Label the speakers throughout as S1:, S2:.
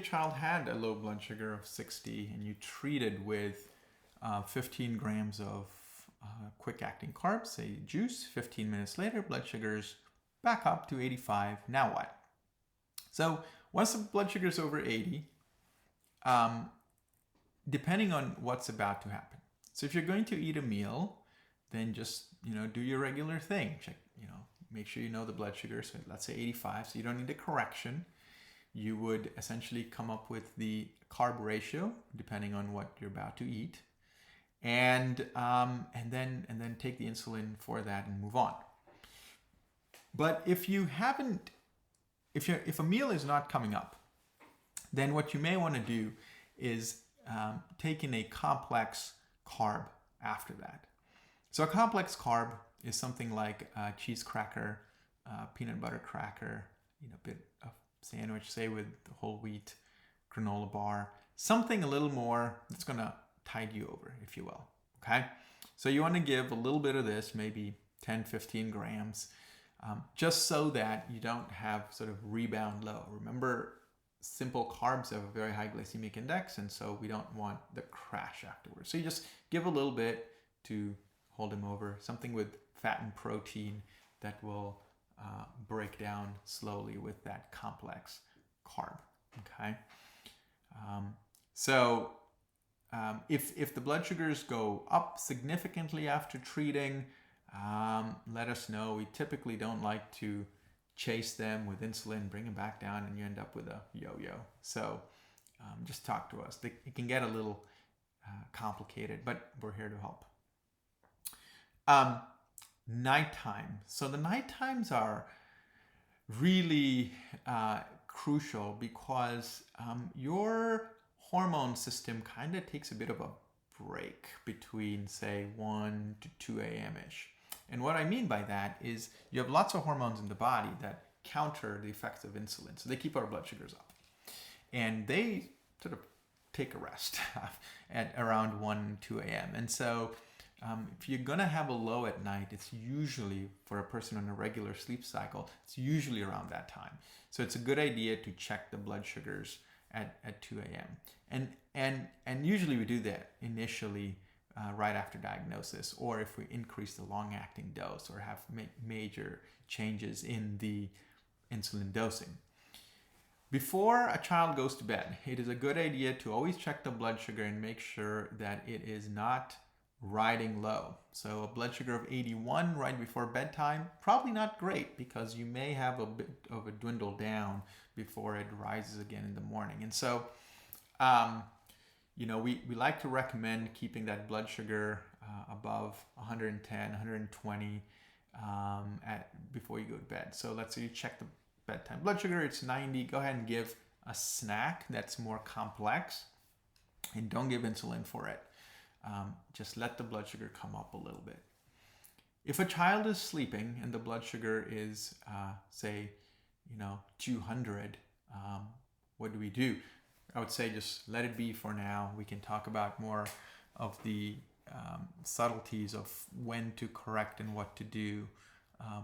S1: child had a low blood sugar of 60 and you treated with 15 grams of quick-acting carbs, say juice. 15 minutes later, blood sugar's back up to 85. Now what? So once the blood sugar is over 80, depending on what's about to happen. So if you're going to eat a meal, then just, do your regular thing. Check, make sure you know the blood sugar. So let's say 85, so you don't need a correction. You would essentially come up with the carb ratio, depending on what you're about to eat. And then take the insulin for that and move on. But if a meal is not coming up, then what you may want to do is take in a complex carb after that. So a complex carb is something like a cheese cracker, peanut butter cracker, a bit of sandwich, say with whole wheat granola bar, something a little more that's going to tide you over, if you will. Okay, so you want to give a little bit of this, maybe 10-15 grams, just so that you don't have sort of rebound low. Remember, simple carbs have a very high glycemic index, and so we don't want the crash afterwards. So you just give a little bit to hold them over, something with fat and protein that will break down slowly with that complex carb. Okay, if the blood sugars go up significantly after treating, let us know. We typically don't like to chase them with insulin, bring them back down, and you end up with a yo-yo. So just talk to us. It can get a little complicated, but we're here to help. Nighttime. So the night times are really crucial because your hormone system kind of takes a bit of a break between, say, 1 to 2 a.m.-ish. And what I mean by that is you have lots of hormones in the body that counter the effects of insulin. So they keep our blood sugars up. And they sort of take a rest at around 1, 2 a.m. And so if you're going to have a low at night, it's usually, for a person on a regular sleep cycle, it's usually around that time. So it's a good idea to check the blood sugars at 2 a.m. And usually we do that initially right after diagnosis, or if we increase the long-acting dose or have major changes in the insulin dosing. Before a child goes to bed, it is a good idea to always check the blood sugar and make sure that it is not riding low. So a blood sugar of 81 right before bedtime, probably not great, because you may have a bit of a dwindle down before it rises again in the morning. And so, we like to recommend keeping that blood sugar above 110, 120 before you go to bed. So let's say you check the bedtime blood sugar, it's 90, go ahead and give a snack that's more complex and don't give insulin for it. Just let the blood sugar come up a little bit. If a child is sleeping and the blood sugar is, say, 200, what do we do? I would say just let it be for now. We can talk about more of the subtleties of when to correct and what to do.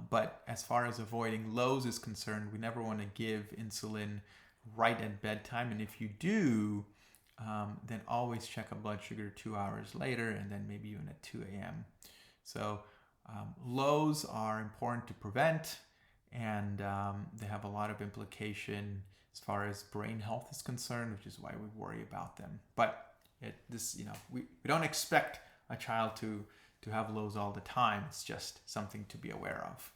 S1: But as far as avoiding lows is concerned, we never want to give insulin right at bedtime. And if you do, then always check a blood sugar 2 hours later, and then maybe even at 2 a.m. So lows are important to prevent, and they have a lot of implication as far as brain health is concerned, which is why we worry about them. But we don't expect a child to have lows all the time. It's just something to be aware of.